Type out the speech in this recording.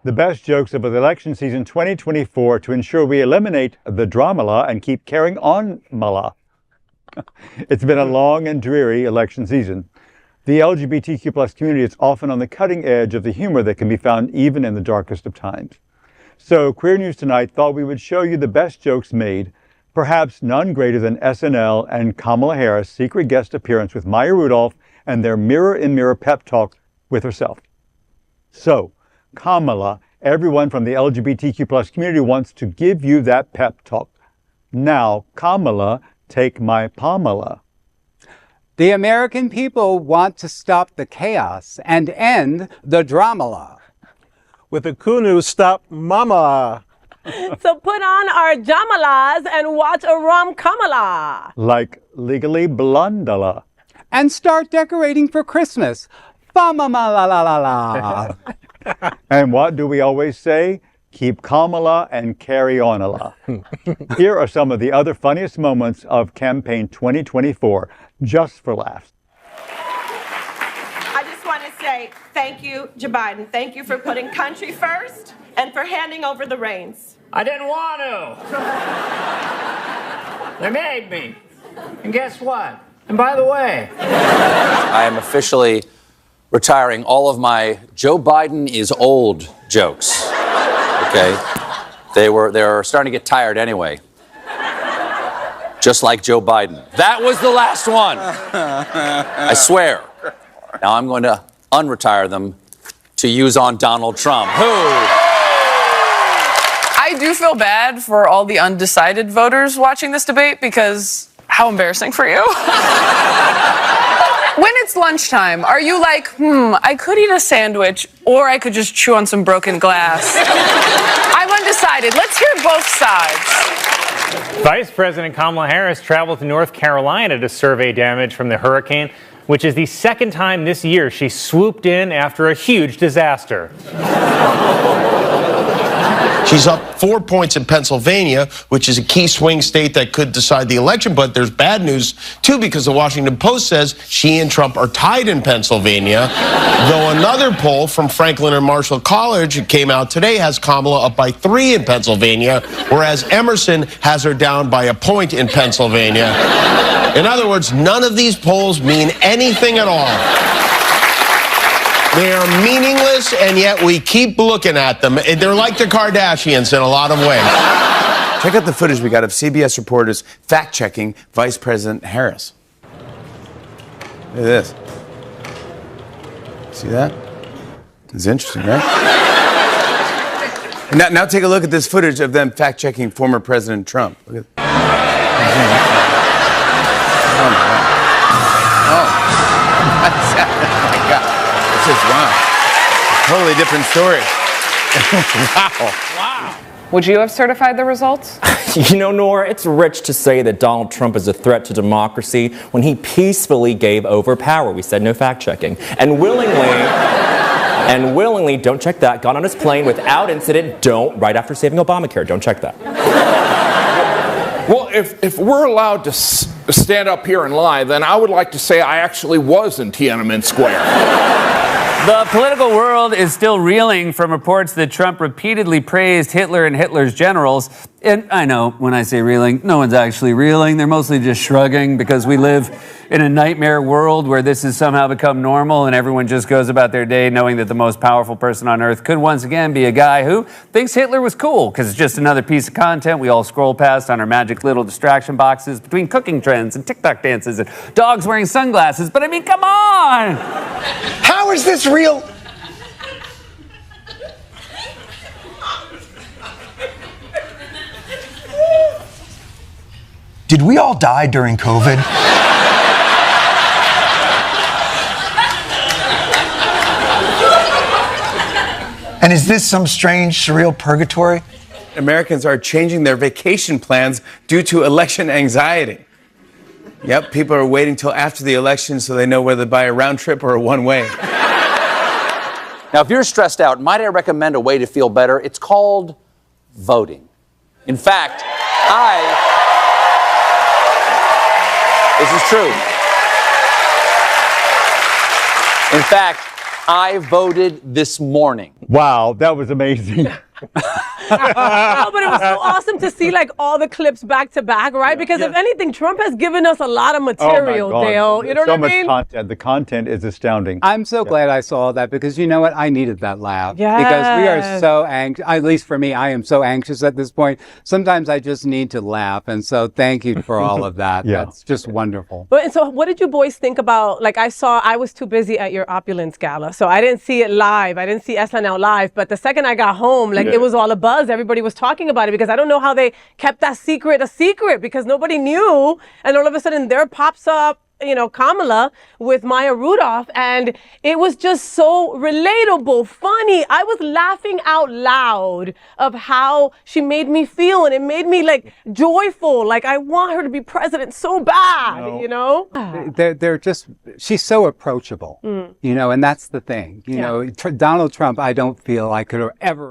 the best jokes of the election season 2024 to ensure we eliminate the drama and keep carrying on mala. It's been a long and dreary election season. The LGBTQ plus community is often on the cutting edge of the humor that can be found even in the darkest of times. So Queer News Tonight thought we would show you the best jokes made, perhaps none greater than SNL and Ka-ma-la Harris' secret guest appearance with Maya Rudolph and their mirror-in-mirror pep talk with herself. So, Kamala, everyone from the LGBTQ plus community wants to give you that pep talk. Now, Kamala, take my Pamela. The American people want to stop the chaos and end the drama. With the kunu, stop mama. So put on our jamalas and watch a rom-kamala. Like Legally Blondala. And start decorating for Christmas. Fa-ma-ma-la-la-la-la. And what do we always say? Keep Kamala and carry on-ala. Here are some of the other funniest moments of campaign 2024, just for laughs. I just want to say thank you, Joe Biden. Thank you for putting country first and for handing over the reins. I didn't want to. They made me. And guess what? And by the way, I am officially retiring all of my Joe Biden is old jokes. Okay? They're starting to get tired anyway. Just like Joe Biden. That was the last one. I swear. Now I'm going to unretire them to use on Donald Trump. Who? I do feel bad for all the undecided voters watching this debate because how embarrassing for you. When it's lunchtime, are you like, I could eat a sandwich or I could just chew on some broken glass? I'm undecided. Let's hear both sides. Vice President Kamala Harris traveled to North Carolina to survey damage from the hurricane, which is the second time this year she swooped in after a huge disaster. She's up 4 points in Pennsylvania, which is a key swing state that could decide the election. But there's bad news, too, because the Washington Post says she and Trump are tied in Pennsylvania. Though another poll from Franklin and Marshall College came out today has Kamala up by 3 in Pennsylvania, whereas Emerson has her down by a point in Pennsylvania. In other words, none of these polls mean anything at all. They are meaningless, and yet we keep looking at them. They're like the Kardashians in a lot of ways. Check out the footage we got of CBS reporters fact-checking Vice President Harris. Look at this. See that? It's interesting, right? Now take a look at this footage of them fact-checking former President Trump. Look at that. Oh, my God. Oh, my God. Wow. Totally different story. Wow. Would you have certified the results? You know, Nora, it's rich to say that Donald Trump is a threat to democracy when he peacefully gave over power. We said no fact-checking. And willingly, don't check that, got on his plane without incident, right after saving Obamacare. Don't check that. Well, if we're allowed to stand up here and lie, then I would like to say I actually was in Tiananmen Square. The political world is still reeling from reports that Trump repeatedly praised Hitler and Hitler's generals. And I know when I say reeling, no one's actually reeling. They're mostly just shrugging because we live in a nightmare world where this has somehow become normal and everyone just goes about their day knowing that the most powerful person on earth could once again be a guy who thinks Hitler was cool because it's just another piece of content we all scroll past on our magic little distraction boxes between cooking trends and TikTok dances and dogs wearing sunglasses. But I mean, come on! How is this real? Did we all die during COVID? And is this some strange, surreal purgatory? Americans are changing their vacation plans due to election anxiety. Yep, people are waiting till after the election so they know whether to buy a round trip or a one-way. Now, if you're stressed out, might I recommend a way to feel better? It's called voting. In fact, this is true. In fact, I voted this morning. Wow, that was amazing. Oh, but it was so awesome to see like all the clips back to back, right? Because if anything, Trump has given us a lot of material, Dale. You know so what I much mean? content. The content is astounding. I'm so glad I saw that because you know what? I needed that laugh. Yes. Because we are so anxious, at least for me, I am so anxious at this point. Sometimes I just need to laugh. And so thank you for all of that. Yeah. That's just wonderful. But and so what did you boys think about, like I was too busy at your opulence gala, so I didn't see it live. I didn't see SNL live, but the second I got home, like it was all a buzz. Everybody was talking about it because I don't know how they kept that secret a secret because nobody knew. And all of a sudden there pops up, you know, Kamala with Maya Rudolph, and it was just so relatable, funny. I was laughing out loud of how she made me feel, and it made me like joyful. Like I want her to be president so bad, you know? They're just, she's so approachable, you know, and that's the thing. You know, Donald Trump, I don't feel I could ever